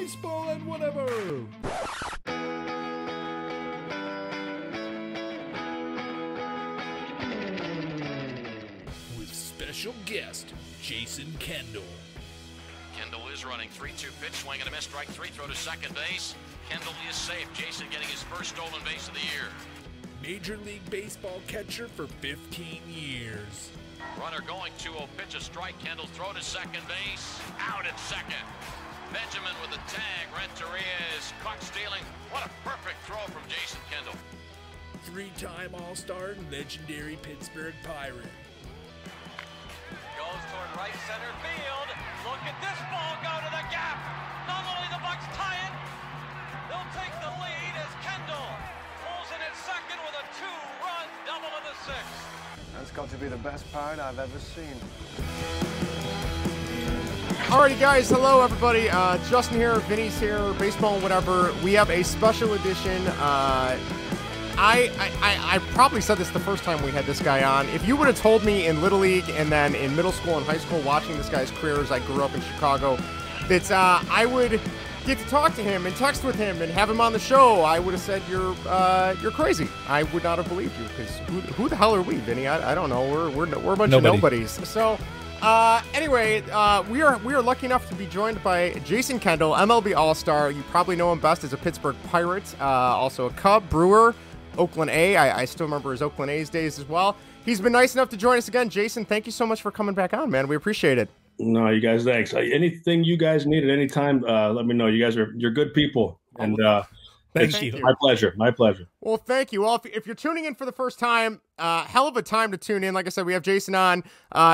baseball and whatever. With special guest, Jason Kendall. Kendall is running 3-2 pitch, swing and a miss, strike three, throw to second base. Kendall is safe. Jason getting his first stolen base of the year. Major League Baseball catcher for 15 years. Runner going 2-0 pitch, a strike. Kendall throw to second base, out at second. Benjamin with a tag. Renteria's caught stealing. What a perfect throw from Jason Kendall. Three-time All-Star and legendary Pittsburgh Pirate. Goes toward right center field. Look at this ball go to the gap. Not only the Bucks tie it, they'll take the lead as Kendall pulls in at second with a two-run double in the sixth. That's got to be the best pirate I've ever seen. Alrighty guys, hello everybody. Justin here, Vinny's here, baseball and whatever. We have a special edition. I probably said this the first time we had this guy on. If you would have told me in Little League and then in middle school and high school watching this guy's career as I grew up in Chicago, that I would get to talk to him and text with him and have him on the show, I would have said you're crazy. I would not have believed you, because who the hell are we, Vinny? I don't know. We're a bunch of nobodies. So anyway, we are lucky enough to be joined by Jason Kendall, MLB All-Star. You probably know him best as a Pittsburgh Pirate, also a Cub, Brewer, Oakland A. I still remember his Oakland A's days as well. He's been nice enough to join us again. Jason, thank you so much for coming back on, man. We appreciate it. No, you guys, thanks. Anything you guys need at any time, let me know. You guys you're good people, and Thank you. My pleasure. My pleasure. Well, thank you. Well, if you're tuning in for the first time, hell of a time to tune in. Like I said, we have Jason on.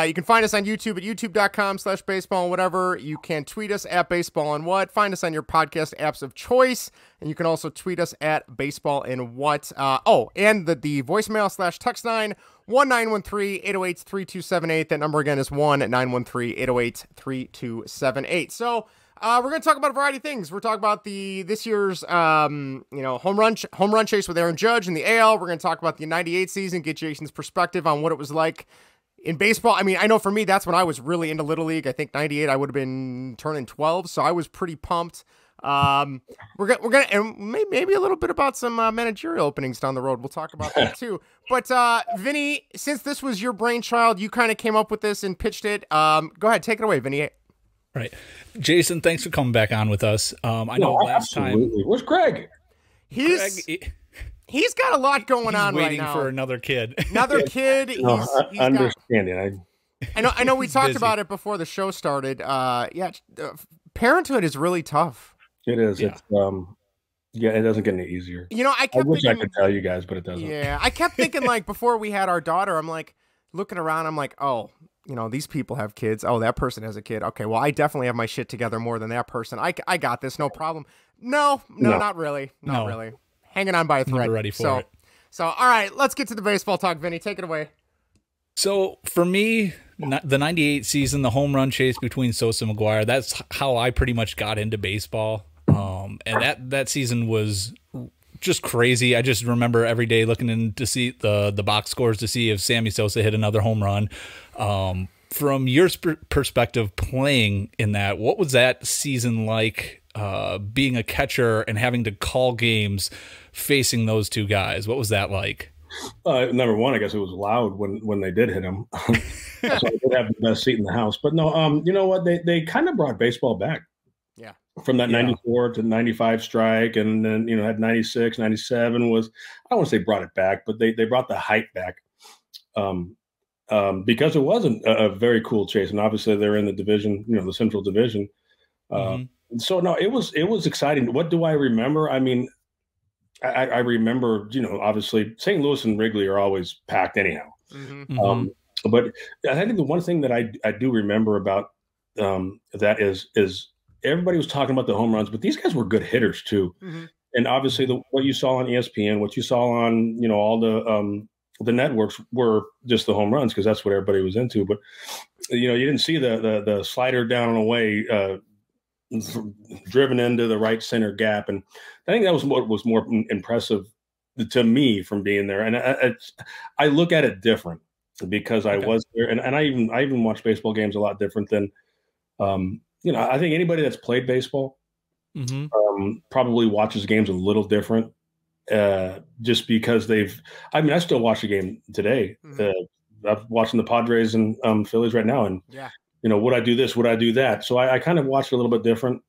You can find us on YouTube at youtube.com/baseball and whatever. You can tweet us at baseball and what. Find us on your podcast apps of choice. And you can also tweet us at baseball and what. And the voicemail/text line, 1-913-808-3278. That number again is 1-913-808-3278. So, we're going to talk about a variety of things. We're talking about this year's, home run chase with Aaron Judge in the AL. We're going to talk about the '98 season, get Jason's perspective on what it was like in baseball. I mean, I know for me, that's when I was really into Little League. I think '98, I would have been turning 12, so I was pretty pumped. We're gonna and maybe a little bit about some managerial openings down the road. We'll talk about that too. But Vinny, since this was your brainchild, you kind of came up with this and pitched it. Go ahead, take it away, Vinny. Right. Jason, thanks for coming back on with us. I know last time. Where's Greg? He's got a lot going on right waiting now. for another kid. Another kid. He's Understanding. I know we talked about it before the show started. Parenthood is really tough. It is. Yeah. It's it doesn't get any easier. You know, I wish I could tell you guys, but it doesn't. Yeah, I kept thinking, like, before we had our daughter, I'm like looking around, I'm like, oh, these people have kids. Oh, that person has a kid. Okay, well, I definitely have my shit together more than that person. I got this, no problem. No, not really. Not really. Hanging on by a thread. Never ready for it. So, all right, let's get to the baseball talk, Vinny. Take it away. So, for me, the '98 season, the home run chase between Sosa and McGuire, that's how I pretty much got into baseball. And that season was just crazy. I just remember every day looking in to see the box scores to see if Sammy Sosa hit another home run. From your perspective playing in that, what was that season like, being a catcher and having to call games facing those two guys? What was that like? Number one, I guess it was loud when they did hit him. So I did have the best seat in the house. But no, you know what? They kind of brought baseball back. Yeah. From that 94 to 95 strike, and then had 96, 97 was, I don't want to say brought it back, but they brought the hype back. Because it wasn't a very cool chase, and obviously they're in the division, the Central Division. So no, it was exciting. What do I remember? I mean, I remember, obviously St. Louis and Wrigley are always packed anyhow. But I think the one thing that I do remember about that is everybody was talking about the home runs, but these guys were good hitters too. And obviously what you saw on ESPN, what you saw on, all the networks were just the home runs, because that's what everybody was into. But, you didn't see the slider down and away, driven into the right center gap. And I think that was what was more impressive to me from being there. And I look at it different because I was there, and I even watch baseball games a lot different than, I think anybody that's played baseball probably watches games a little different, just because I mean, I still watch the game today. I'm watching the Padres and Phillies right now, and would I do this? Would I do that? So I kind of watched it a little bit different.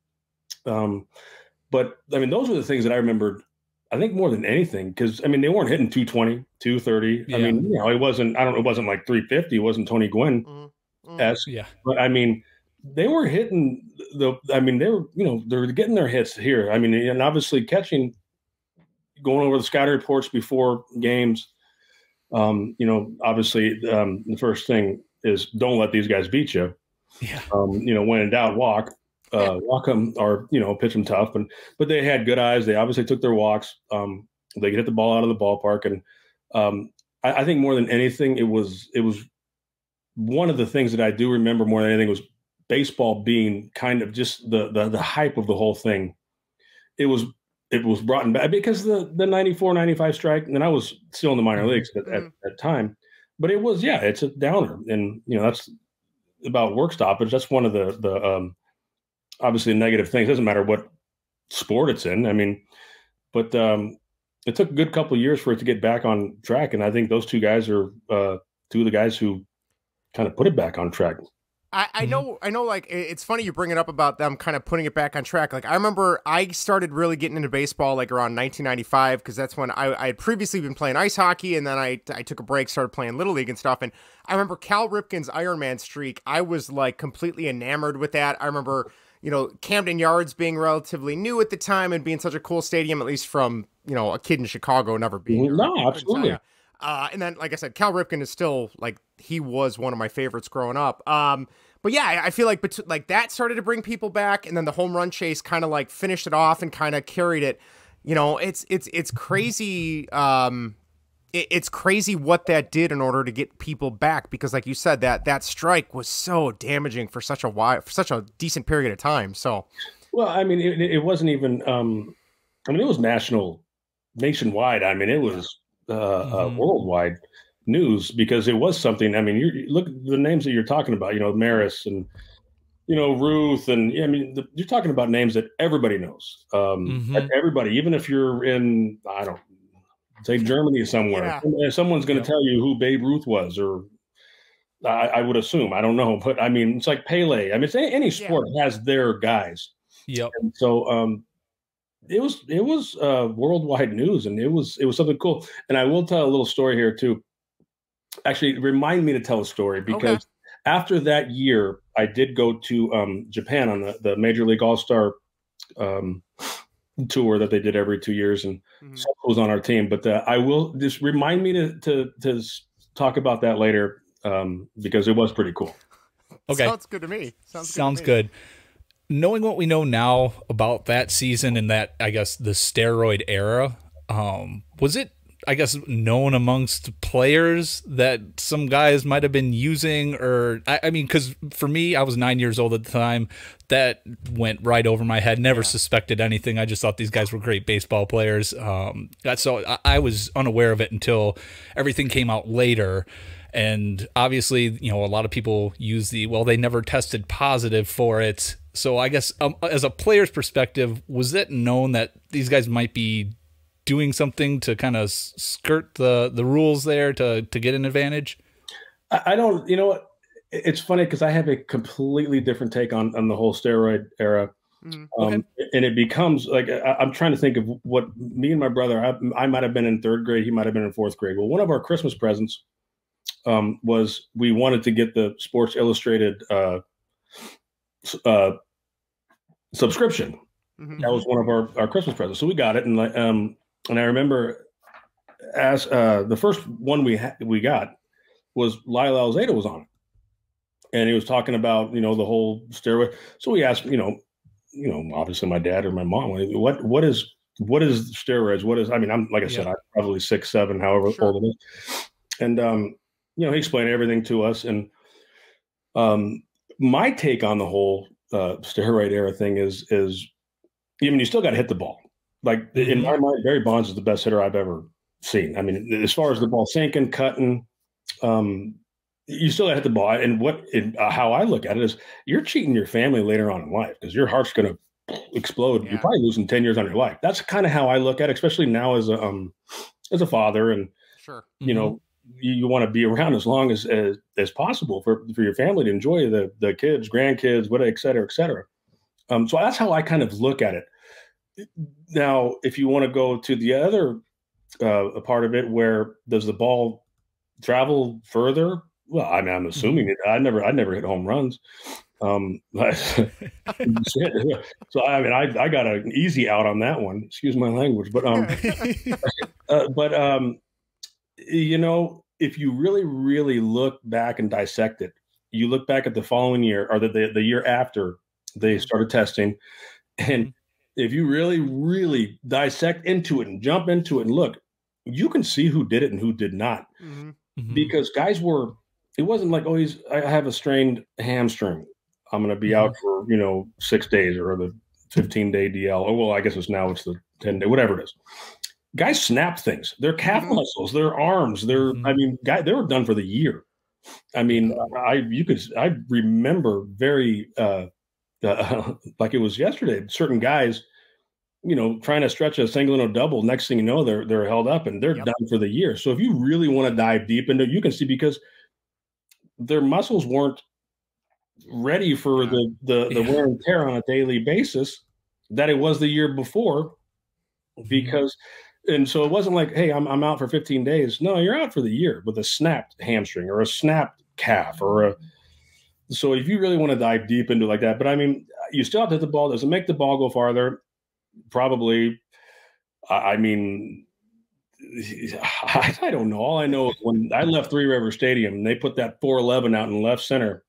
But I mean, those were the things that I remembered, I think, more than anything, because I mean, they weren't hitting 220, 230. Yeah. I mean, it wasn't like 350. It wasn't Tony Gwynn. But I mean, they were hitting they were getting their hits here. I mean, and obviously catching, going over the scouting reports before games. Obviously, the first thing is don't let these guys beat you. Yeah. When in doubt, walk. Walk them or pitch them tough, but they had good eyes. They obviously took their walks. They could hit the ball out of the ballpark, and I think more than anything, it was one of the things that I do remember more than anything was baseball being kind of just the hype of the whole thing. It was brought back because the 94, 95 strike, and I was still in the minor leagues at that time, but it's a downer, and that's about work stoppage. That's one of the obviously negative things. It doesn't matter what sport it's in. I mean, but it took a good couple of years for it to get back on track. And I think those two guys are two of the guys who kind of put it back on track. I know, like, it's funny you bring it up about them kind of putting it back on track. Like, I remember I started really getting into baseball, like, around 1995, because that's when I had previously been playing ice hockey, and then I took a break, started playing Little League and stuff, and I remember Cal Ripken's Iron Man streak. I was, like, completely enamored with that. I remember, Camden Yards being relatively new at the time and being such a cool stadium, at least from, a kid in Chicago never being. No, absolutely. And then, like I said, Cal Ripken is still, like, he was one of my favorites growing up. But yeah, I feel like that started to bring people back, and then the home run chase kind of like finished it off and kind of carried it. It's crazy. It's crazy what that did in order to get people back, because like you said, that strike was so damaging for such a decent period of time. So, well, I mean, it wasn't even. It was nationwide. I mean, it was worldwide news, because it was something. I mean, you look at the names that you're talking about. Maris and Ruth, and you're talking about names that everybody knows. Everybody, even if you're in, I don't. Say Germany somewhere. Yeah. Someone's going to tell you who Babe Ruth was, or I would assume. I don't know, but I mean, it's like Pele. I mean, any sport has their guys. Yep. And so it was worldwide news, and it was something cool. And I will tell a little story here too. Actually, remind me to tell a story, because after that year, I did go to Japan on the Major League All-Star tour that they did every 2 years, and Sosa was on our team. But I will just remind me to talk about that later, because it was pretty cool. Okay, sounds good to me. Sounds good. Knowing what we know now about that season and that, I guess, the steroid era, was it, I guess, known amongst players that some guys might have been using? Or I mean, because for me, I was 9 years old at the time. That went right over my head. Never suspected anything. I just thought these guys were great baseball players. So I was unaware of it until everything came out later. And obviously, a lot of people use they never tested positive for it. So I guess as a player's perspective, was it known that these guys might be doing something to kind of skirt the rules there to get an advantage? I don't, what? It's funny, because I have a completely different take on the whole steroid era. And it becomes like, I'm trying to think of what me and my brother, I might have been in third grade. He might've been in fourth grade. Well, one of our Christmas presents was we wanted to get the Sports Illustrated subscription. That was one of our Christmas presents. So we got it. And I remember as the first one we got was Lyle Alzado was on it. And he was talking about, the whole steroid. So we asked, obviously my dad or my mom, what is steroids? What is, I'm, like I said, I'm probably 6, 7, however old it is. And, he explained everything to us. And my take on the whole steroid era thing is, you still got to hit the ball. Like, in my mind, Barry Bonds is the best hitter I've ever seen. I mean, as far as the ball sinking, cutting, you still got to hit the ball. And how I look at it is, you're cheating your family later on in life, because your heart's going to explode, you're probably losing 10 years on your life. That's kind of how I look at it, especially now as a father. And, you know, you want to be around as long as possible for your family to enjoy the kids, grandkids, whatever, et cetera, et cetera. So that's how I kind of look at it. Now, if you want to go to the other part of it, where does the ball travel further? Well, I mean, I'm assuming it. I never hit home runs. So I mean, I got an easy out on that one. Excuse my language, but you know, if you really, really look back and dissect it, you look back at the following year or the year after they started testing, and if you really, really dissect into it and jump into it and look, you can see who did it and who did not, because guys were. It wasn't like, oh, I have a strained hamstring, I'm going to be out for 6 days, or the 15-day DL. Oh, well, I guess it's the 10-day, whatever it is. Guys snap things. Their calf muscles, their arms, they were done for the year. I mean, I remember very like it was yesterday. Certain guys, trying to stretch a single and a double. Next thing you know, they're held up and they're done for the year. So if you really want to dive deep into it, you can see, because their muscles weren't ready for the wear and tear on a daily basis that it was the year before, because. And so it wasn't like, hey, I'm out for 15 days. No, you're out for the year with a snapped hamstring or a snapped calf so if you really want to dive deep into it like that, but I mean, you still have to hit the ball. Does it make the ball go farther? Probably. I mean, I don't know. All I know is when I left Three River Stadium and they put that 411 out in left center,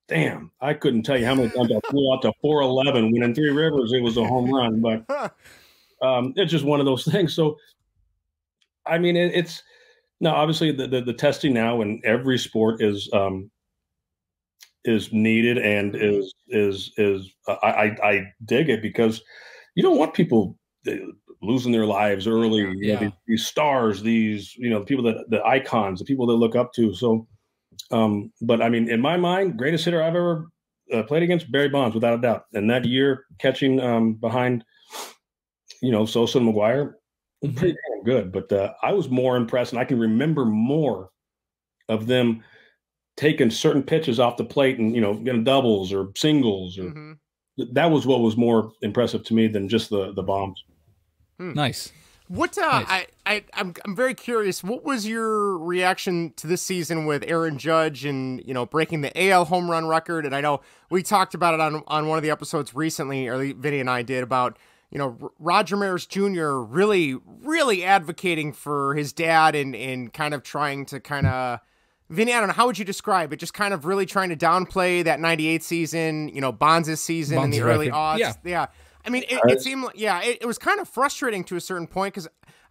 damn, I couldn't tell you how many times I flew out to 411 when in Three Rivers it was a home run, but it's just one of those things. So, I mean, it's now obviously the testing now in every sport is needed and I dig it, because you don't want people losing their lives early. These stars, these people the icons, the people that look up to. So, but I mean, in my mind, greatest hitter I've ever played against, Barry Bonds, without a doubt. And that year catching behind. Sosa and McGuire, pretty damn good. But I was more impressed, and I can remember more of them taking certain pitches off the plate and, getting doubles or singles. Or that was what was more impressive to me than just the bombs. Nice. What nice. I'm very curious. What was your reaction to this season with Aaron Judge and breaking the AL home run record? And I know we talked about it on one of the episodes recently, or Vinny and I did, about Roger Maris Jr. really, really advocating for his dad and kind of trying to Vinny, I don't know, how would you describe it? Just kind of really trying to downplay that 98 season, Bonds' season in the early aughts. Yeah. I mean, it seemed like, it was kind of frustrating to a certain point, because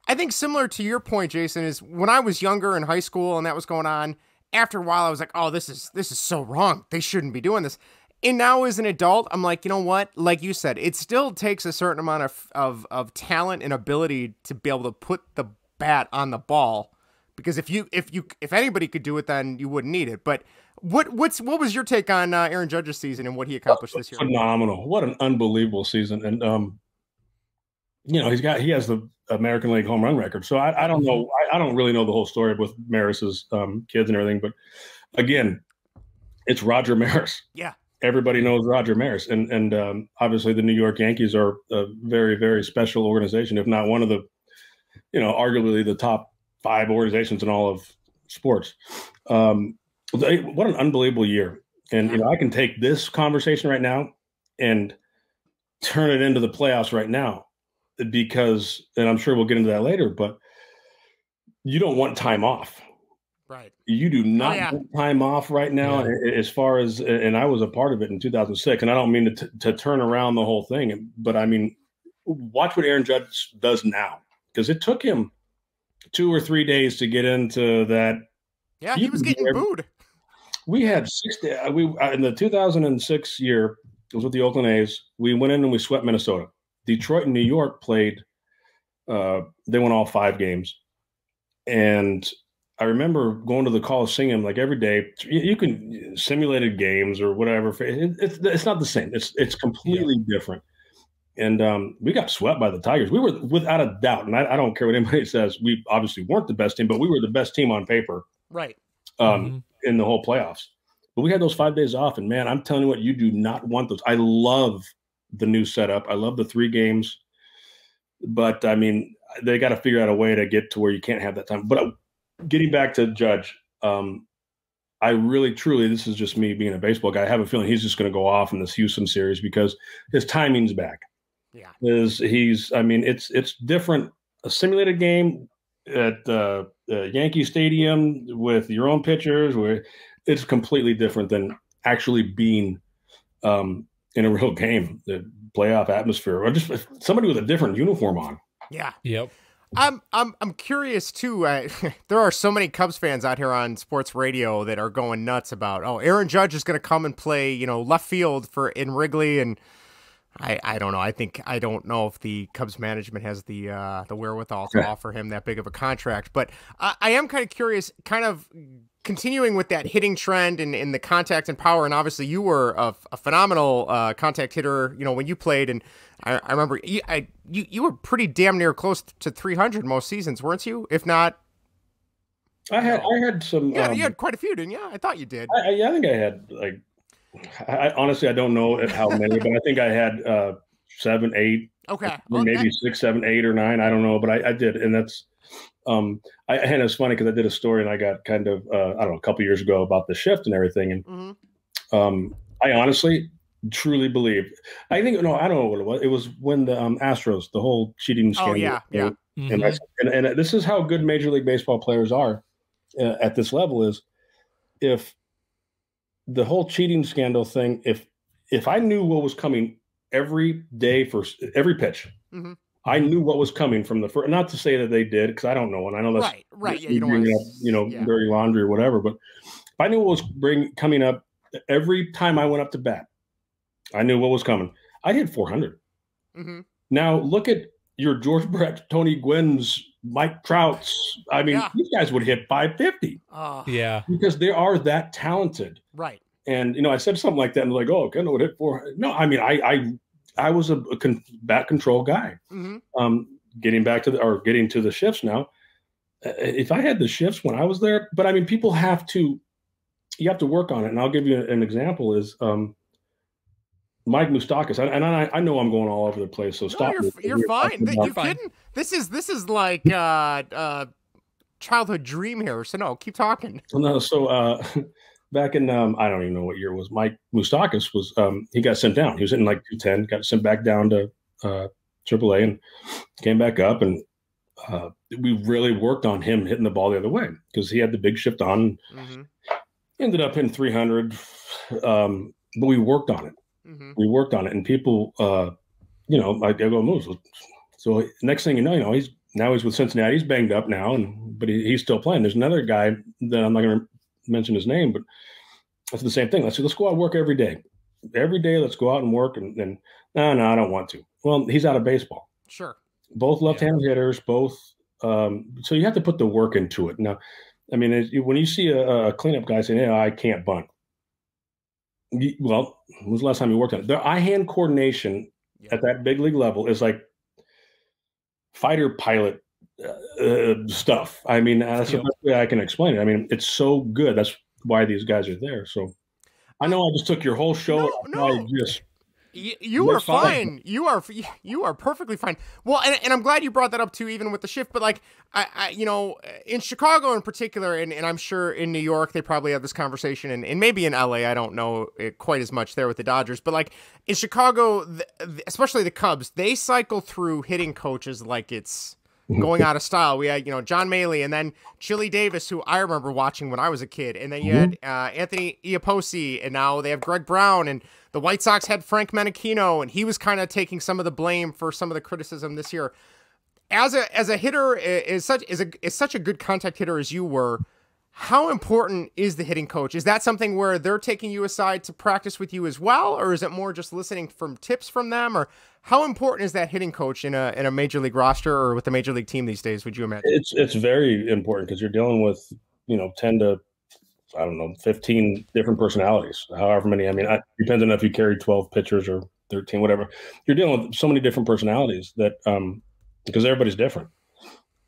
I think similar to your point, Jason, is when I was younger in high school and that was going on, after a while I was like, oh, this is so wrong. They shouldn't be doing this. And now as an adult, I'm like, you know what? Like you said, it still takes a certain amount of talent and ability to be able to put the bat on the ball. Because if anybody could do it, then you wouldn't need it. But what was your take on Aaron Judge's season and what he accomplished this year? Phenomenal! What an unbelievable season! And he has the American League home run record. So I don't know. I don't really know the whole story with Maris's kids and everything. But again, it's Roger Maris. Yeah. Everybody knows Roger Maris, and obviously the New York Yankees are a very, very special organization, if not one of the, arguably the top 5 organizations in all of sports. What an unbelievable year. And, I can take this conversation right now and turn it into the playoffs right now, because, and I'm sure we'll get into that later, but you don't want time off. Right. You do not want time off right now, as far as, and I was a part of it in 2006, and I don't mean to turn around the whole thing, but I mean, watch what Aaron Judge does now, because it took him 2 or 3 days to get into that. Yeah, he was getting booed. We had 6 days. In the 2006 year, it was with the Oakland A's. We went in and we swept Minnesota. Detroit and New York played. They won all 5 games, and I remember going to the Coliseum like every day. You can simulated games or whatever. It's not the same. It's completely different. And we got swept by the Tigers. We were, without a doubt, and I don't care what anybody says, we obviously weren't the best team, but we were the best team on paper. Right. In the whole playoffs. But we had those 5 days off, and man, I'm telling you what, you do not want those. I love the new setup. I love the 3 games. But, I mean, they got to figure out a way to get to where you can't have that time. But getting back to Judge, I really, truly, this is just me being a baseball guy, I have a feeling he's just going to go off in this Houston series because his timing's back. Yeah. It's different. A simulated game at Yankee Stadium with your own pitchers, where it's completely different than actually being in a real game, the playoff atmosphere, or just somebody with a different uniform on. Yeah. Yep. I'm curious too. There are so many Cubs fans out here on sports radio that are going nuts about, oh, Aaron Judge is going to come and play, left field in Wrigley, and I don't know. I don't know if the Cubs management has the wherewithal to offer him that big of a contract. But I am kind of curious, kind of continuing with that hitting trend and the contact and power. And obviously, you were a phenomenal contact hitter. When you played, and I remember you were pretty damn near close to 300 most seasons, weren't you? If not, I had some. Yeah, you had quite a few, didn't you? I thought you did. I think I had like. I honestly, I don't know how many, but I think I had 7, 8, okay, maybe 6, 7, 8, or 9. I don't know, but I did, and that's and it's funny because I did a story and I got kind of I don't know, a couple years ago about the shift and everything, and I honestly, truly believe. I think I don't know what it was. It was when the Astros, the whole cheating scandal. Oh yeah. And this is how good Major League Baseball players are at this level. Is if the whole cheating scandal thing, if I knew what was coming every day for every pitch, I knew what was coming from the first. Not to say that they did, because I don't know, and I know that's right. Yeah, you don't want to, dirty laundry or whatever. But if I knew what was coming up every time I went up to bat, I knew what was coming. I hit 400. Now look at your George Brett, Tony Gwynn's, Mike Trout's. I mean, these guys would hit 550. Yeah, because they are that talented. Right. And I said something like that, and they're like, "Oh, Kendall would hit 400." No, I mean, I was a bat control guy. Getting to the shifts now. If I had the shifts when I was there, but I mean, you have to work on it. And I'll give you an example is Mike Moustakas. And I know I'm going all over the place, so stop. You're fine. You're kidding? This is like childhood dream here. So no, keep talking. No, so back in I don't even know what year it was. Mike Moustakas was he got sent down. He was hitting like 210, got sent back down to AAA, and came back up, and we really worked on him hitting the ball the other way because he had the big shift on. Ended up hitting 300, but we worked on it. We worked on it, and people, I go moves. So next thing you know, he's with Cincinnati. He's banged up now, but he's still playing. There's another guy that I'm not going to mention his name, but that's the same thing. Let's go out and work every day. Every day, let's go out and work. And no, I don't want to. Well, he's out of baseball. Sure. Both left-handed hitters, both. So you have to put the work into it. Now, I mean, when you see a cleanup guy saying, I can't bunt. Well, when was the last time you worked on it? The eye-hand coordination at that big league level is like fighter pilot stuff. I mean, that's the best way I can explain it. I mean, it's so good. That's why these guys are there. So I know I just took your whole show. No. You are fine. You are perfectly fine. Well, and I'm glad you brought that up too, even with the shift. But like, I in Chicago in particular, and I'm sure in New York they probably have this conversation, and maybe in LA, I don't know it quite as much there with the Dodgers. But like in Chicago, especially the Cubs, they cycle through hitting coaches like it's going out of style. We had, John Maley, and then Chili Davis, who I remember watching when I was a kid. And then you had Anthony Iapoce, and now they have Greg Brown, and the White Sox had Frank Menechino, and he was kind of taking some of the blame for some of the criticism this year. As a hitter, is such a good contact hitter as you were, how important is the hitting coach? Is that something where they're taking you aside to practice with you as well, or is it more just listening from tips from them? Or how important is that hitting coach in a major league roster or with a major league team these days, would you imagine? It's very important because you're dealing with 10 to 15 different personalities, however many. I mean, it depends on if you carry 12 pitchers or 13, whatever. You're dealing with so many different personalities that because everybody's different.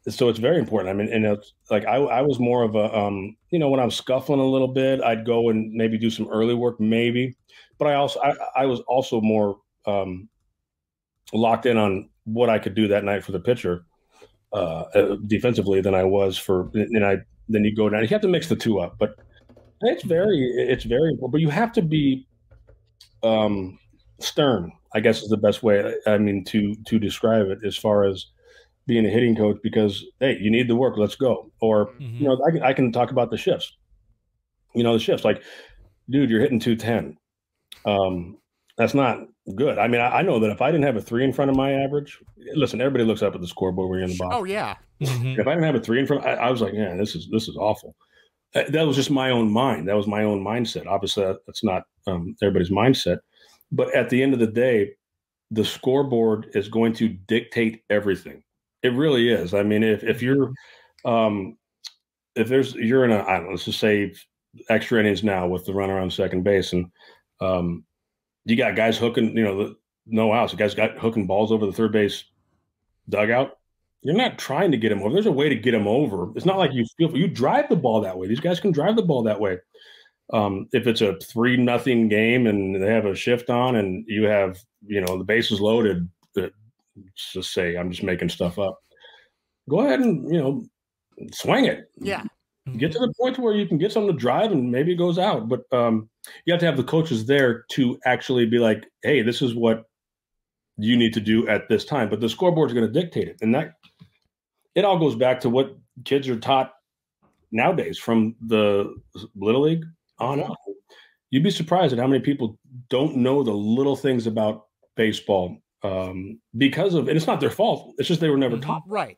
So it's very important. I mean, and it's like I was more of a when I was scuffling a little bit, I'd go and maybe do some early work, maybe. But I was also more locked in on what I could do that night for the pitcher defensively than I was for. Then you go down. You have to mix the two up, but it's very important. But you have to be stern, I guess is the best way. I mean to describe it as far as being a hitting coach, because hey, you need the work, let's go. Or I can talk about the shifts. The shifts, like, dude, you're hitting 210. That's not good. I mean, I know that if I didn't have a 3 in front of my average, listen, everybody looks up at the scoreboard when you're in the box. Oh yeah. If I didn't have a 3 in front, I was like, man, this is awful. That was just my own mind. That was my own mindset. Obviously, that's not everybody's mindset. But at the end of the day, the scoreboard is going to dictate everything. It really is. I mean, if you're you're in a, I don't know, let's just say extra innings now with the runner on second base, and you got guys hooking, no outs. The guys got hooking balls over the third base dugout. You're not trying to get him over. There's a way to get him over. It's not like you drive the ball that way. These guys can drive the ball that way. If it's a 3-0 game and they have a shift on and you have, the bases loaded, let's just say I'm just making stuff up. Go ahead and, swing it. Yeah. Get to the point where you can get someone to drive and maybe it goes out. But you have to have the coaches there to actually be like, hey, this is what you need to do at this time. But the scoreboard is going to dictate it. And that it all goes back to what kids are taught nowadays from the Little League on up. You'd be surprised at how many people don't know the little things about baseball because of, and it's not their fault. It's just they were never taught. Right.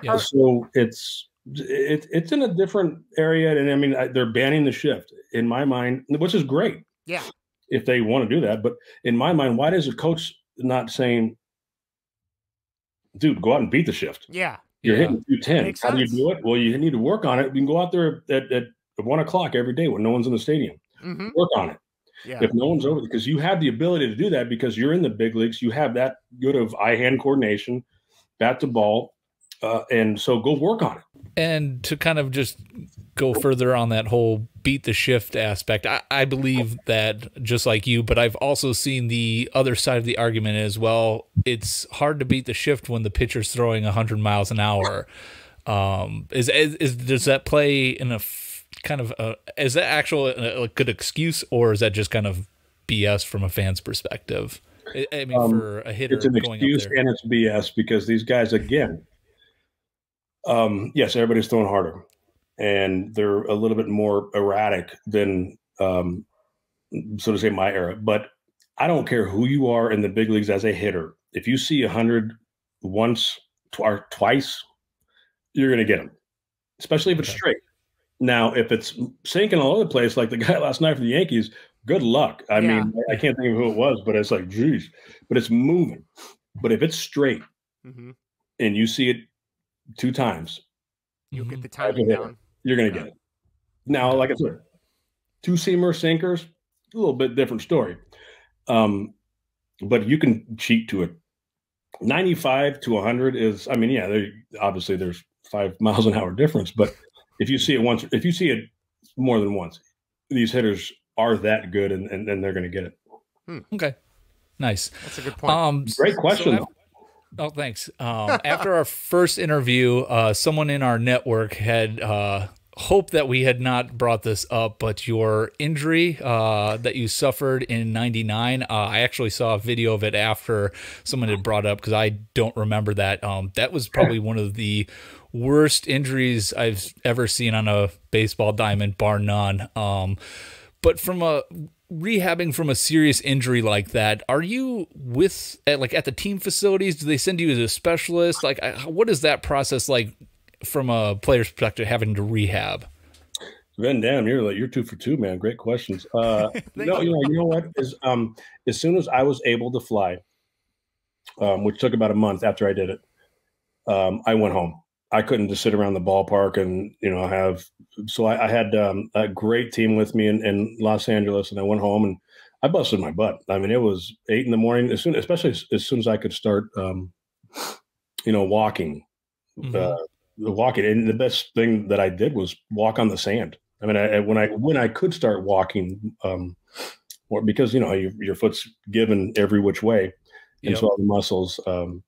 Yeah. So it's in a different area. And I mean, they're banning the shift in my mind, which is great. Yeah. If they want to do that. But in my mind, why does a coach not saying, dude, go out and beat the shift? Yeah. You're hitting 210. How do you do it? Well, you need to work on it. You can go out there at 1 o'clock every day when no one's in the stadium. Work on it. Yeah. If no one's over, because you have the ability to do that because you're in the big leagues. You have that good of eye-hand coordination, bat to ball. And so go work on it. And to kind of just go further on that whole beat the shift aspect, I believe that just like you, but I've also seen the other side of the argument as well. It's hard to beat the shift when the pitcher's throwing 100 miles an hour. Does that play in a kind of is that actual a good excuse, or is that just kind of BS from a fan's perspective? I mean, for a hitter, it's an going excuse up there. and it's BS because these guys, again, yes, everybody's throwing harder, and they're a little bit more erratic than, so to say, my era. But I don't care who you are in the big leagues as a hitter. If you see 100 once or twice, you're going to get them, especially if it's straight. Now, if it's sinking all over the place, like the guy last night for the Yankees, good luck. I mean, I can't think of who it was, but it's like, geez, but it's moving. But if it's straight and you see it 2 times, you'll get the timing down. You're going to get it. Now, like I said, 2-seamer sinkers, a little bit different story. But you can cheat to it. 95 to 100 is, I mean, yeah, obviously there's 5 miles an hour difference, but if you see it once, if you see it more than once, these hitters are that good and they're going to get it. Okay. Nice. That's a good point. Great question. Oh, thanks. After our first interview, someone in our network had hoped that we had not brought this up, but your injury that you suffered in '99, I actually saw a video of it after someone had brought it up because I don't remember that. That was probably one of the worst injuries I've ever seen on a baseball diamond, bar none. But from rehabbing from a serious injury like that, are you at the team facilities? Do they send you as a specialist? Like, what is that process like from a player's perspective, having to rehab? Van Dam, you're 2 for 2, man. Great questions. No, you know what is as soon as I was able to fly, which took about a month after I did it, I went home. I couldn't just sit around the ballpark and, so I had a great team with me in Los Angeles, and I went home and I busted my butt. I mean, it was 8 a.m. Especially as soon as I could start, walking. Walking, and the best thing that I did was walk on the sand. I mean, when I could start walking, because your foot's given every which way, and so all the muscles. So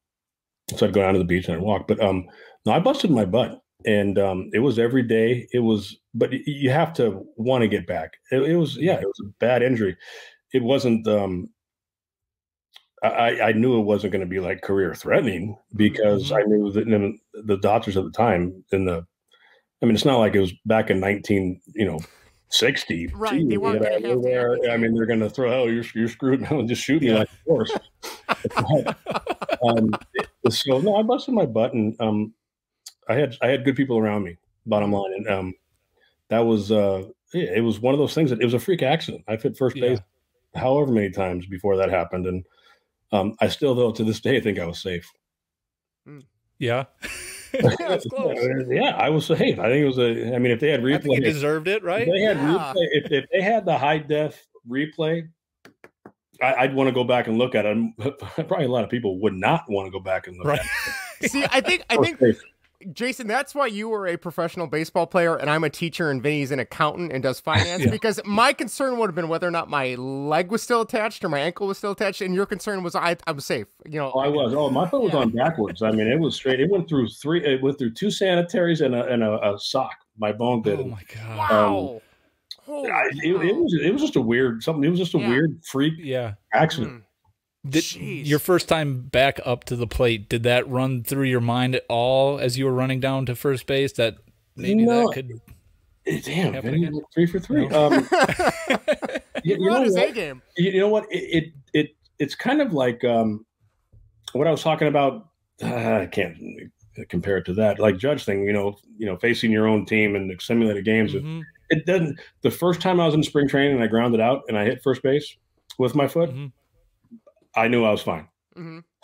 I'd go down to the beach and I'd walk. But no, I busted my butt, and it was every day. But you have to want to get back. It was a bad injury. It wasn't. I knew it wasn't going to be like career threatening because I knew that the doctors at the time it's not like it was back in 1960. Right. They weren't going to have I mean, they're going to throw, you're screwed now and just shoot me like a horse. So no, I busted my butt, and I had good people around me, bottom line. And that was, it was one of those things that it was a freak accident. I've hit first base however many times before that happened. And I still, though, to this day, think I was safe. Yeah. That's close. Yeah, I was safe. I think it was if they had replay, I think he deserved it, right? If they had replay, if they had the high def replay, I'd want to go back and look at it. Probably a lot of people would not want to go back and look at it. See, I think Jason, that's why you were a professional baseball player and I'm a teacher and Vinny's an accountant and does finance, because my concern would have been whether or not my leg was still attached or my ankle was still attached, and your concern was I was safe. I was. Oh, my foot was on backwards. I mean, it was straight. It went through two sanitaries and a sock. My bone did. Oh my God. Wow. It was just a weird something. It was just a weird freak accident. Your first time back up to the plate, did that run through your mind at all as you were running down to first base that maybe that could happen again? 3 for 3. You know his A game. You know what? It's kind of like what I was talking about. I can't compare it to that. Like Judge thing, facing your own team and simulated games. It doesn't. The first time I was in spring training and I grounded out and I hit first base with my foot. I knew I was fine.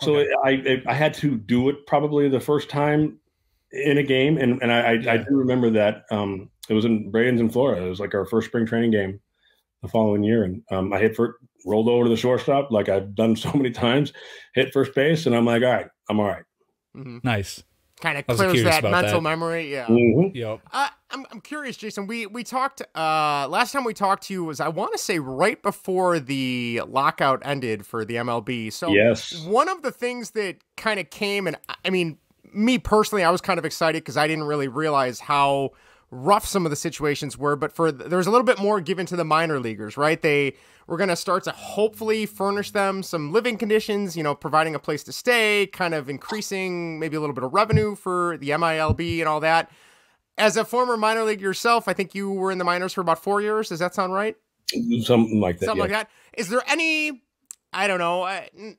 So I had to do it probably the first time in a game. And I do remember that it was in Braden's in Florida. It was like our first spring training game the following year. And I rolled over to the shortstop like I've done so many times, hit first base. And I'm like, all right, I'm all right. Nice. Kind of clears that mental memory. Yeah. Yep. I'm curious, Jason. We talked last time we talked to you was, I want to say, right before the lockout ended for the MLB. So one of the things that kind of came, and I mean, me personally, I was kind of excited because I didn't really realize how rough some of the situations were, but there was a little bit more given to the minor leaguers, right? They were going to start to hopefully furnish them some living conditions, providing a place to stay, kind of increasing maybe a little bit of revenue for the MILB and all that. As a former minor league yourself, I think you were in the minors for about 4 years. Does that sound right? Something like that. Something like that. Is there any, I don't know,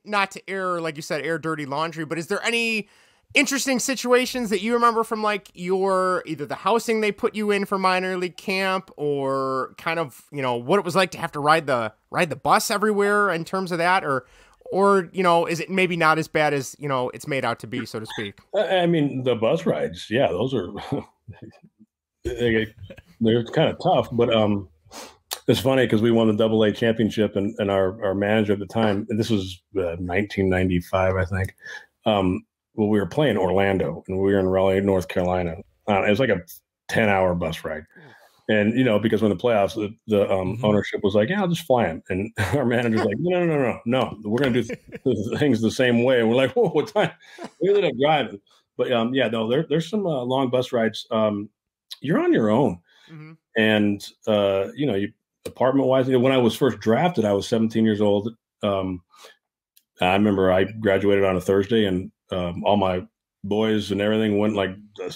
not to air, like you said, air dirty laundry, but is there any interesting situations that you remember from like either the housing they put you in for minor league camp, or kind of, what it was like to have to ride the bus everywhere in terms of that, or is it maybe not as bad as, it's made out to be, so to speak? I mean, the bus rides, those are, they're kind of tough, but it's funny because we won the AA championship, and our manager at the time, and this was 1995, I think, we were playing Orlando, and we were in Raleigh, North Carolina. It was like a 10-hour bus ride. And, because when the playoffs, the ownership was like, I'll just fly him. And our manager's like, no, we're going to do things the same way. And we're like, whoa, what time? We ended up driving. But, there's some long bus rides. You're on your own. And, apartment-wise, when I was first drafted, I was 17 years old. I remember I graduated on a Thursday, and all my boys and everything went like, I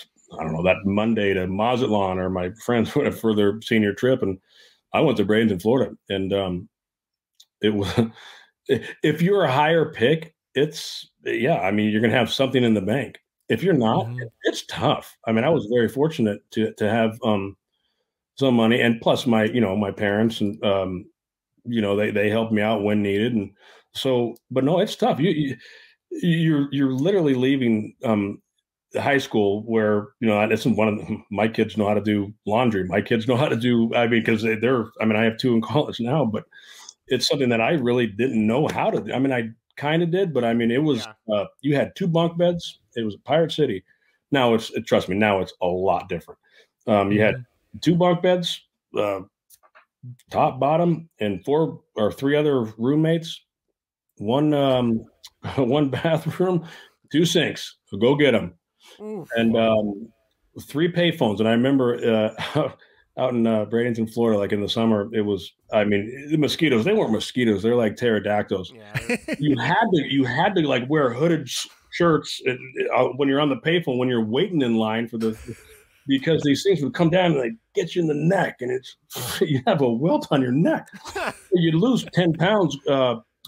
don't know, that Monday to Mazatlan, or my friends went for their senior trip, and I went to Braden's in Florida. And it was, if you're a higher pick, you're going to have something in the bank. If you're not, it's tough. I mean, I was very fortunate to have some money, and plus my parents, and they helped me out when needed. And so, but no, it's tough. You're literally leaving high school where, it's one of my kids know how to do laundry. My kids know how to do, because I have 2 in college now, but it's something that I really didn't know how to do. I mean, I kind of did, but I mean, it was you had 2 bunk beds. It was Pirate City. Now trust me, now it's a lot different. You had 2 bunk beds, top, bottom, and 4 or 3 other roommates. One bathroom, 2 sinks. So go get them, and 3 payphones. And I remember out in Bradenton, Florida, like in the summer, it was. I mean, the mosquitoes. They weren't mosquitoes. They're like pterodactyls. Yeah. You had to like wear hooded shirts when you're on the payphone, when you're waiting in line for because these things would come down and like get you in the neck, and you have a welt on your neck. You lose 10 pounds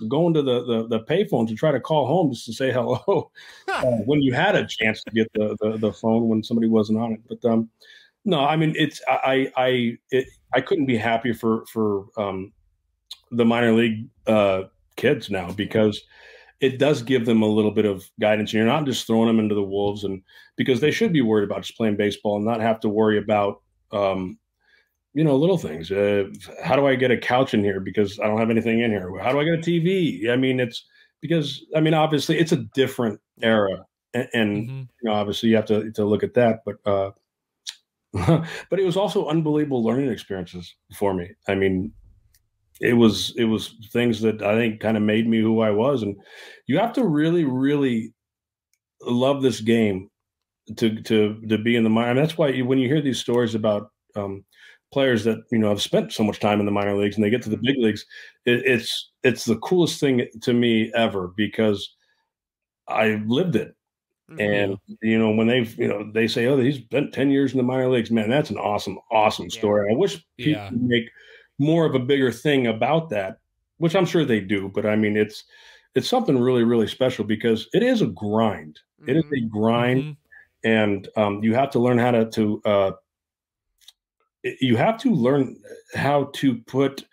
going to the payphone to try to call home just to say hello when you had a chance to get the phone when somebody wasn't on it. But no, I mean I couldn't be happier for the minor league kids now, because it does give them a little bit of guidance. And you're not just throwing them into the wolves, and because they should be worried about just playing baseball and not have to worry about, little things. How do I get a couch in here because I don't have anything in here? How do I get a TV? I mean, it's because, I mean, obviously it's a different era, and obviously you have to look at that, but but it was also unbelievable learning experiences for me. I mean, it was things that I think kind of made me who I was. And you have to really, really love this game to be in the minor. And that's why when you hear these stories about players that, have spent so much time in the minor leagues and they get to the big leagues, it's the coolest thing to me ever, because I lived it. And, when they say, oh, he's spent 10 years in the minor leagues, man, that's an awesome story. I wish people would make more of a bigger thing about that, which I'm sure they do. But I mean, it's something really, really special, because it is a grind. It is a grind. And you have to learn how to put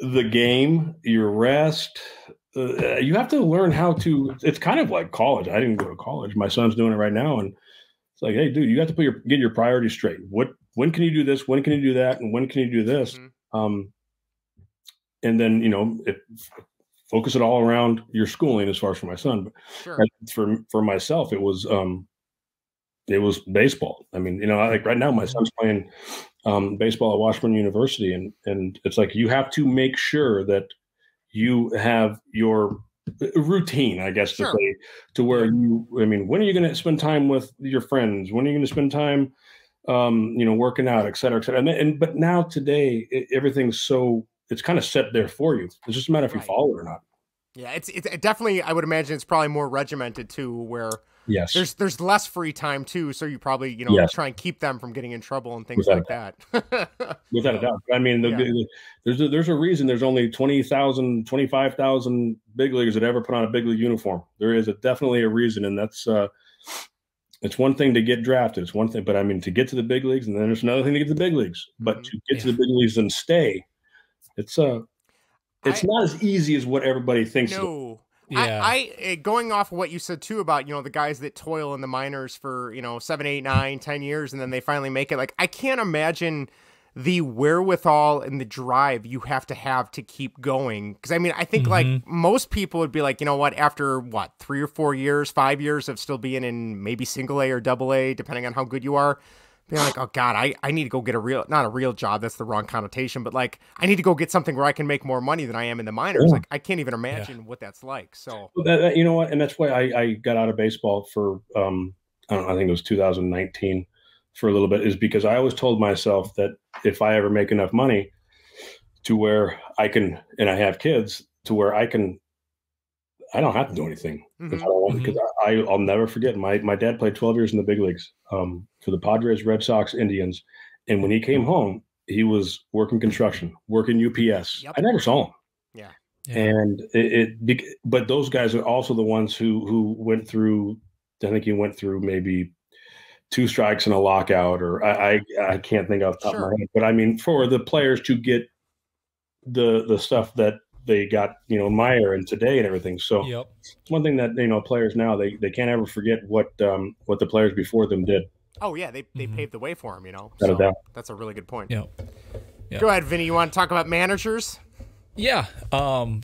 the game, your rest. You have to learn how to. It's kind of like college. I didn't go to college. My son's doing it right now, and it's like, hey, dude, you have to get your priorities straight. When can you do this? When can you do that? And when can you do this? And then focus it all around your schooling. As far as for my son, but for myself, it was baseball. I mean, like right now, my son's playing baseball at Washburn University, and it's like you have to make sure that you have your routine, I guess, to say, to where when are you going to spend time with your friends? When are you going to spend time, working out, et cetera, et cetera. But now today, everything's it's kind of set there for you. It's just a matter if you follow it or not. Yeah, it's definitely, I would imagine it's probably more regimented too, where there's less free time too. So you probably, try and keep them from getting in trouble and things like that. Without a doubt. I mean, there's a reason there's only 20,000, 25,000 big leaguers that ever put on a big league uniform. There is definitely a reason. And that's, it's one thing to get drafted. It's one thing, but I mean, to get to the big leagues, and then there's another thing to get to the big leagues, but to get to the big leagues and stay, it's not as easy as what everybody thinks. No. Yeah. I going off of what you said too about, the guys that toil in the minors for, 7, 8, 9, 10 years, and then they finally make it. Like, I can't imagine the wherewithal and the drive you have to keep going. Because I mean, I think like most people would be like, after 3 or 4 years, 5 years of still being in maybe single A or double A, depending on how good you are, being like, oh God, I need to go get not a real job. That's the wrong connotation, but like, I need to go get something where I can make more money than I am in the minors. Yeah. Like, I can't even imagine what that's like. So, you know what? And that's why I got out of baseball for, I don't know, I think it was 2019 for a little bit, is because I always told myself that if I ever make enough money to where I can, and I have kids, to where I don't have to do anything because I'll never forget. My dad played 12 years in the big leagues for the Padres, Red Sox, Indians. And when he came home, he was working construction, working UPS. Yep. I never saw him. Yeah. And but those guys are also the ones who went through, I think he went through maybe 2 strikes and a lockout, or I can't think off the top of my head. But I mean, for the players to get the stuff that they got, in my era and today and everything. So it's one thing that, players now, they can't ever forget what the players before them did. Oh yeah. They paved the way for them, So that's a really good point. Yeah. Yeah. Go ahead, Vinny. You want to talk about managers? Yeah.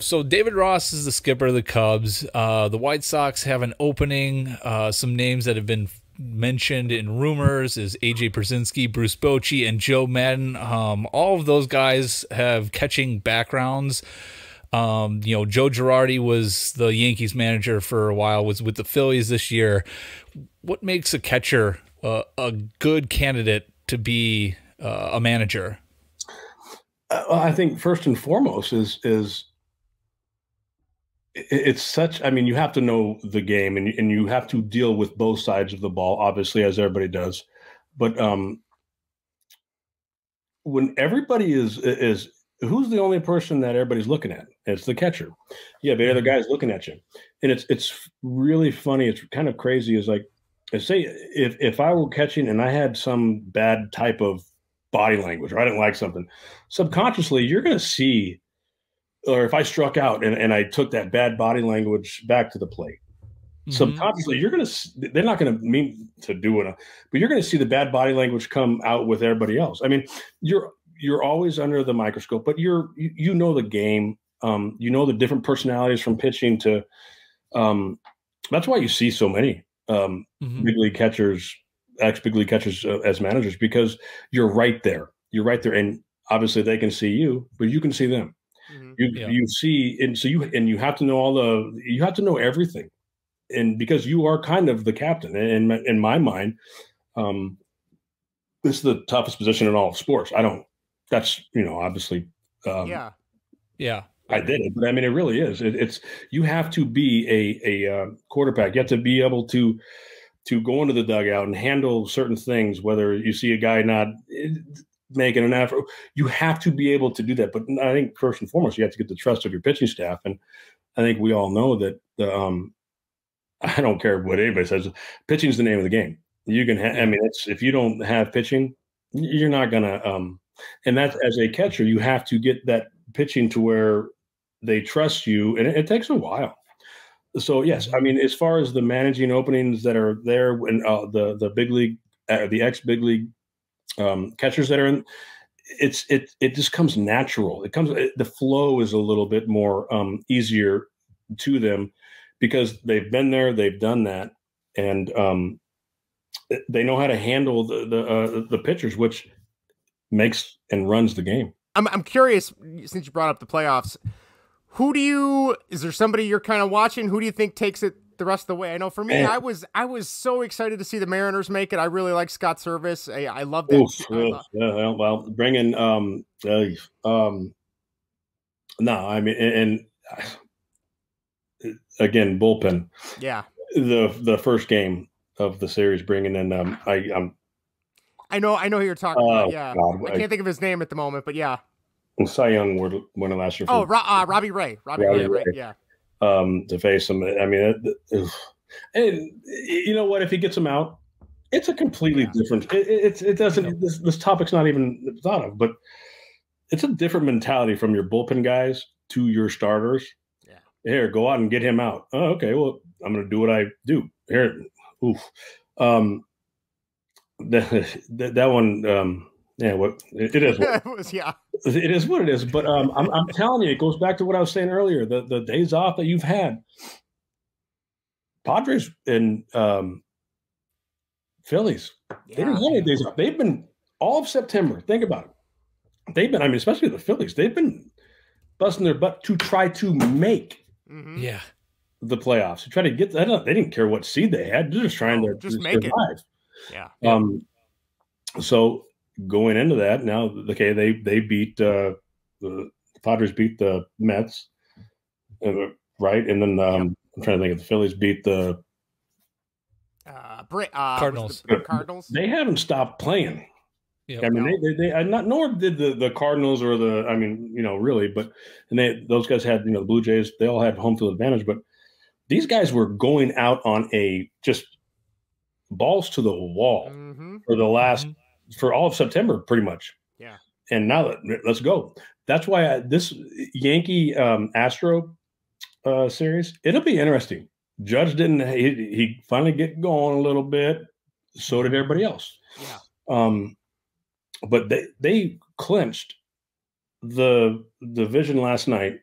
So David Ross is the skipper of the Cubs. The White Sox have an opening. Some names that have been mentioned in rumors is AJ Pierzynski, Bruce Bochy, and Joe Madden. All of those guys have catching backgrounds. Joe Girardi was the Yankees manager for a while, was with the Phillies this year. What makes a catcher a good candidate to be a manager? I think first and foremost is it's such. I mean, you have to know the game, and you have to deal with both sides of the ball, obviously, as everybody does. But when everybody is who's the only person that everybody's looking at? It's the catcher. Yeah, the other guy's looking at you, and it's really funny. It's kind of crazy. Is like, say if I were catching and I had some bad type of body language, or I didn't like something, subconsciously you're going to see, or if I struck out and I took that bad body language back to the plate, subconsciously you're going to, they're not going to mean to do it, but you're going to see the bad body language come out with everybody else. I mean, you're always under the microscope, but you know the game, you know the different personalities from pitching to, that's why you see so many big league catchers, ex-big league catchers as managers, because you're right there. You're right there, and obviously they can see you, but you can see them. You see, and so you have to know you have to know everything, and because you are kind of the captain. And in my mind, this is the toughest position in all of sports. That's obviously. Yeah. I did it, but I mean, it really is. It's you have to be a quarterback. You have to be able to go into the dugout and handle certain things, whether you see a guy not making an effort. You have to be able to do that. But I think first and foremost, you have to get the trust of your pitching staff. And I think we all know that I don't care what anybody says, pitching is the name of the game. You can if you don't have pitching, you're not going to and that's, as a catcher, you have to get that pitching to where they trust you, and it takes a while. So yes, I mean, as far as the managing openings that are there, and the big league, the ex-big league catchers that are in, it just comes natural. The flow is a little bit more easier to them because they've been there, they've done that, and they know how to handle the pitchers, which makes and runs the game. I'm curious, since you brought up the playoffs, is there somebody you're kind of watching? Who do you think takes it the rest of the way? I know for me, I was so excited to see the Mariners make it. I really like Scott Service. I love that. Yeah, well, bringing no, I mean, and again, bullpen. Yeah, the first game of the series, bringing in I know who you're talking about. Yeah, God, I can't think of his name at the moment, but yeah. Cy Young won last year. Oh, Robbie Ray. Robbie Ray, right? Yeah. To face him, I mean, and you know what? If he gets him out, it's a completely different. It doesn't. This topic's not even thought of, but it's a different mentality from your bullpen guys to your starters. Yeah. Here, go out and get him out. Oh, okay. Well, I'm going to do what I do here. Oof. That one. Yeah, it is. It is what it is. But I'm telling you, it goes back to what I was saying earlier. The days off that you've had, Padres and Phillies, they didn't have any days off. They've been all of September. Think about it. They've been. I mean, especially the Phillies. They've been busting their butt to try to make the playoffs. To try to get that. They didn't care what seed they had. They're just trying to just make survive. It. Yeah. So. Going into that now, okay, they beat the Padres beat the Mets, right? And then I'm trying to think if the Phillies beat the Cardinals. Cardinals. They haven't stopped playing. Yep. I mean, they nor did the Cardinals or really, but those guys had the Blue Jays. They all had home field advantage, but these guys were going out on a just balls to the wall for the last. For all of September, pretty much. Yeah. And now let's go. That's why this Yankee Astro series, it'll be interesting. Judge he finally get going a little bit. So did everybody else. Yeah. But they clinched the division last night,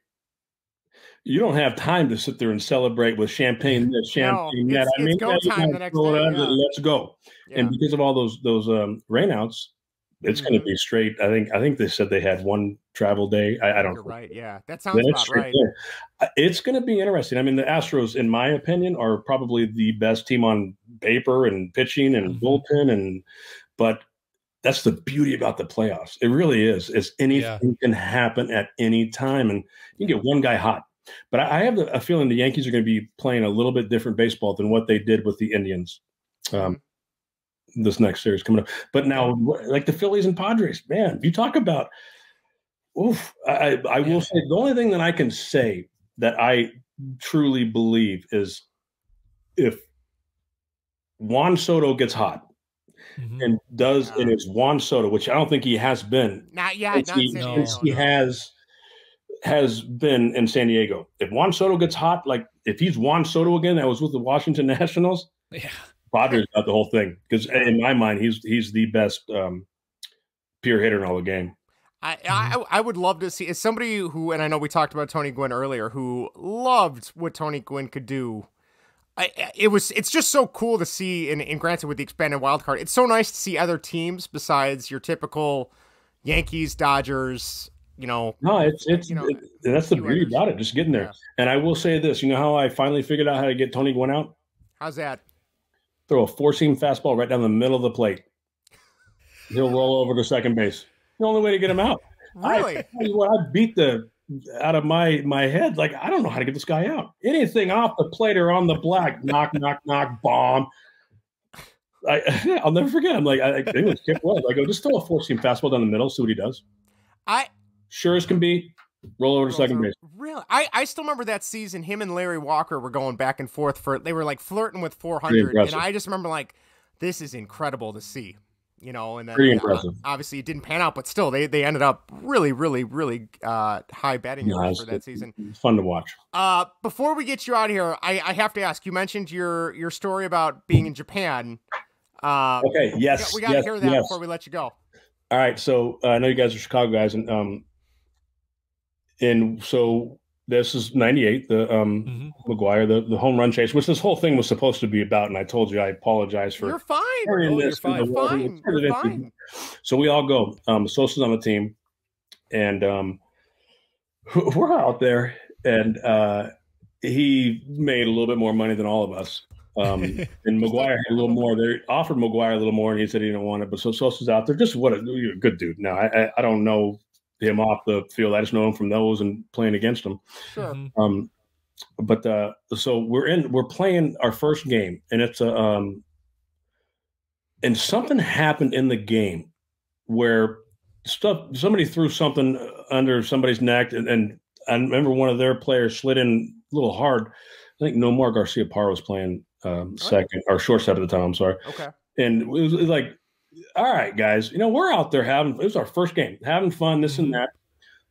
you don't have time to sit there and celebrate with champagne this, champagne that. It's go time the next day. Yeah. Let's go. Yeah. And because of all those rainouts, it's going to be straight. I think they said they had one travel day. I don't know. You're right. Yeah, that sounds about right. There. It's going to be interesting. I mean, the Astros, in my opinion, are probably the best team on paper and pitching and bullpen, but that's the beauty about the playoffs. It really is. It's anything can happen at any time, and you can get one guy hot. But I have a feeling the Yankees are going to be playing a little bit different baseball than what they did with the Indians. This next series coming up. But now, like the Phillies and Padres, man, you talk about, I will say the only thing that I can say that I truly believe is if Juan Soto gets hot and it's Juan Soto, which I don't think he has been. Not yet. He has been in San Diego. If Juan Soto gets hot, like if he's Juan Soto again, that was with the Washington Nationals. Yeah. Padres got the whole thing because in my mind, he's the best pure hitter in all the game. I would love to see, as somebody who, and I know we talked about Tony Gwynn earlier, who loved what Tony Gwynn could do. It's just so cool to see, and granted with the expanded wild card, it's so nice to see other teams besides your typical Yankees, Dodgers. No, that's the beauty about it, just getting there. Yeah. And I will say this, you know how I finally figured out how to get Tony Gwynn out? How's that? Throw a four-seam fastball right down the middle of the plate. He'll roll over to second base. The only way to get him out. Really? I beat out of my head. Like, I don't know how to get this guy out. Anything off the plate or on the black, knock, knock, knock, bomb. I'll never forget. I'm like, I was kicked away. I go, just throw a four-seam fastball down the middle, see what he does. Sure as can be, roll over to second base. Really? I still remember that season, him and Larry Walker were going back and forth they were like flirting with 400. And I just remember like, this is incredible to see, and then pretty impressive. Obviously it didn't pan out, but still they ended up really, really, really high betting for that season. It's fun to watch. Before we get you out of here, I have to ask, you mentioned your story about being in Japan. Okay. Yes. We got to hear that before we let you go. All right. So I know you guys are Chicago guys, and so this is 98, the McGuire, the home run chase, which this whole thing was supposed to be about. And I told you I apologize for. You're fine. You're fine. So we all go. Sosa's on the team, and we're out there, and he made a little bit more money than all of us. And McGuire had a little more. They offered McGuire a little more, and he said he didn't want it. But so Sosa's out there. Just what a good dude. Now I don't know him off the field. I just know him from those and playing against him. Sure. So we're playing our first game, and it's and something happened in the game where somebody threw something under somebody's neck, and I remember one of their players slid in a little hard. I think Nomar Garcia-Parra was playing second or shortstop at the time. I'm sorry. Okay. And it was like, all right, guys, we're out there it was our first game, having fun, this and that.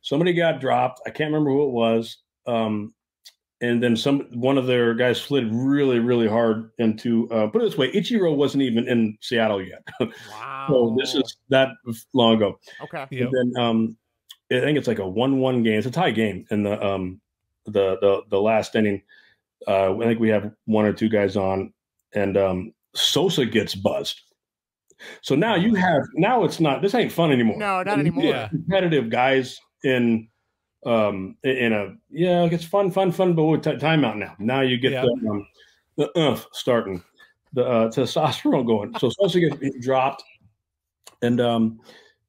Somebody got dropped. I can't remember who it was. And then one of their guys slid really, really hard into, put it this way, Ichiro wasn't even in Seattle yet. Wow. So this is that long ago. Okay. Yep. And then I think it's like a 1-1 game. It's a tie game in the last inning. I think we have one or two guys on, and Sosa gets buzzed. So now it's not, this ain't fun anymore. No, not anymore. Yeah. Competitive guys it's fun, but with timeout now. Now you get the starting, the testosterone going. So Sosa gets dropped, and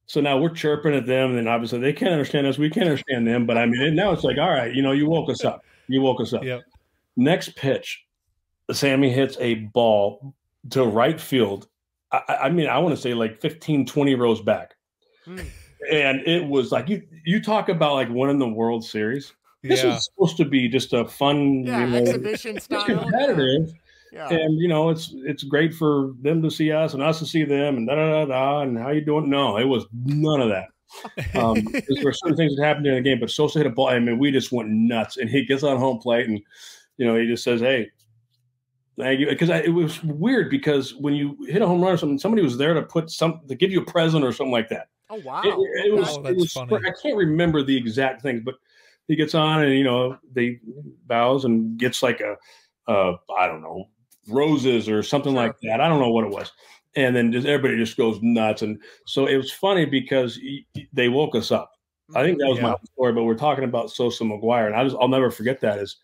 so now we're chirping at them, and obviously they can't understand us, we can't understand them. But I mean, now it's like, all right, you woke us up. Yep. Next pitch, Sammy hits a ball to right field. I mean, I want to say like 15, 20 rows back. And it was like, you talk about like winning the World Series. This is supposed to be just a fun, exhibition style. Competitive. Yeah. And, it's great for them to see us and us to see them and da-da-da-da and how you doing? No, it was none of that. There were certain things that happened during the game, but Sosa hit a ball. I mean, we just went nuts. And he gets on home plate and, he just says, hey, thank you. Because it was weird because when you hit a home run or something, somebody was there to to give you a present or something like that. Oh, wow. It was funny. I can't remember the exact things, but he gets on and, they bows and gets like I don't know, roses or something like that. I don't know what it was. And then everybody just goes nuts. And so it was funny because they woke us up. I think that was my story, but we're talking about Sosa McGuire. And I'll never forget that is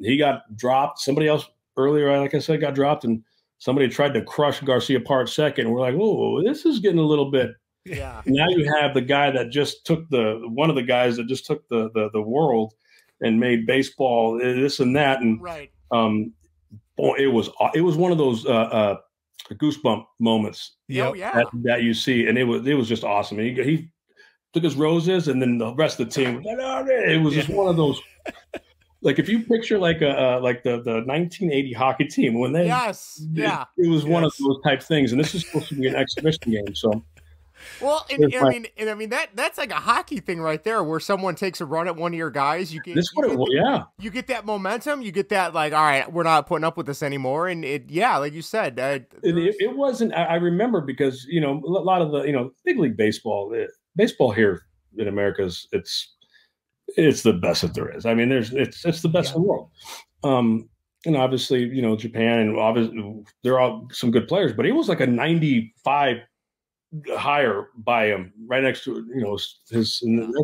he got dropped. Somebody else earlier, like I said, got dropped, and somebody tried to crush Garcia Part second. And we're like, whoa, this is getting a little bit. Yeah. Now you have the guy that just took one of the guys that just took the world and made baseball this and that. And right. Boy, it was one of those goosebump moments. That you see, and it was just awesome. He took his roses, and then the rest of the team. It was just one of those. Like if you picture like the 1980 hockey team when they it was one of those type things, and this is supposed to be an exhibition game, so. Well, I mean that's like a hockey thing right there, where someone takes a run at one of your guys. You get you get that momentum. You get that like, all right, we're not putting up with this anymore. And like you said, it wasn't. I remember because a lot of the big league baseball here in America is it's the best that there is. I mean, it's the best in the world. And obviously, Japan and obviously they're all some good players, but it was like a 95. Higher by him right next to his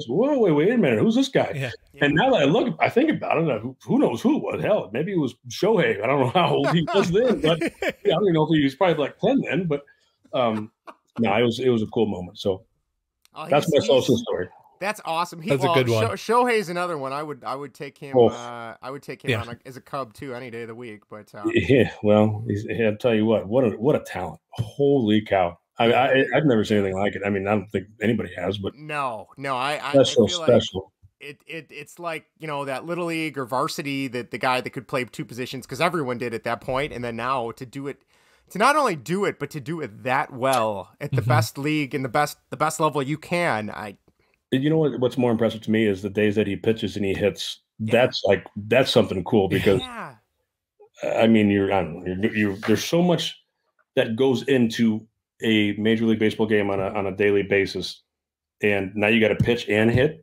whoa, wait a minute, who's this guy? And now that I think about it, who knows who it was? Hell, maybe it was Shohei. I don't know how old he was then, but I don't even know if he was probably like 10 then, but no, it was a cool moment. So that's my social story. That's awesome. That's a good one. Shohei's another one. I would take him. I would take him on as a Cub too any day of the week. But well, I'll tell you what a talent! Holy cow! I've never seen anything like it. I mean, I don't think anybody has, but no, I that's so feel special. Like it's like that little league or varsity that the guy that could play two positions because everyone did at that point, and then now to not only do it but to do it that well at the best league and the best level you can. You know what's more impressive to me is the days that he pitches and he hits. That's something cool because I mean there's so much that goes into a Major League Baseball game on a daily basis, and now you got to pitch and hit.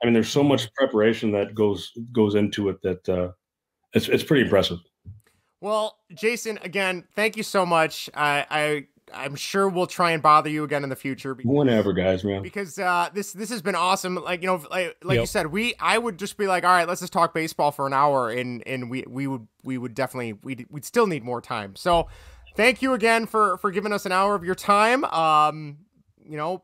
I mean, there's so much preparation that goes into it that it's pretty impressive. Well, Jason, again, thank you so much. I'm sure we'll try and bother you again in the future. Whenever, guys, man. Because this has been awesome. Like you said, I would just be like, all right, let's just talk baseball for an hour, and we'd definitely we'd still need more time. So. Thank you again for giving us an hour of your time.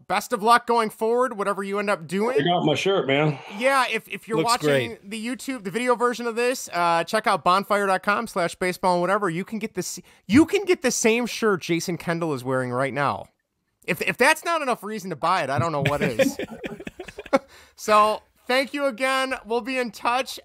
Best of luck going forward, whatever you end up doing. I got my shirt, man. Yeah, if you're watching the video version of this, check out bonfire.com/baseball and whatever. You can get the same shirt Jason Kendall is wearing right now. If that's not enough reason to buy it, I don't know what is. So thank you again. We'll be in touch.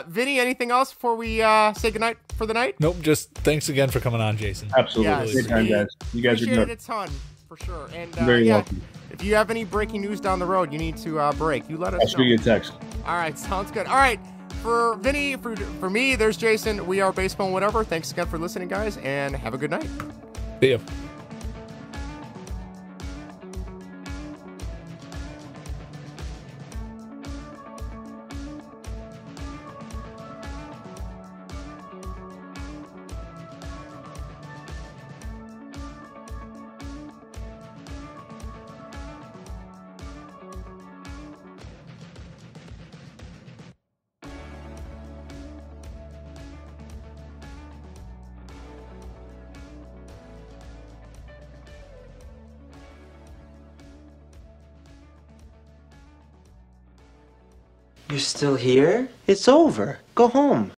Vinny, anything else before we say goodnight for the night? Nope. Just thanks again for coming on, Jason. Absolutely. Yes, guys. You guys are good. Appreciate it a ton, for sure. And very welcome. If you have any breaking news down the road, you need to break. You let us know. I'll shoot you a text. All right. Sounds good. All right. For Vinny, for me, there's Jason. We are Baseball and Whatever. Thanks again for listening, guys, and have a good night. See ya. You're still here? It's over. Go home.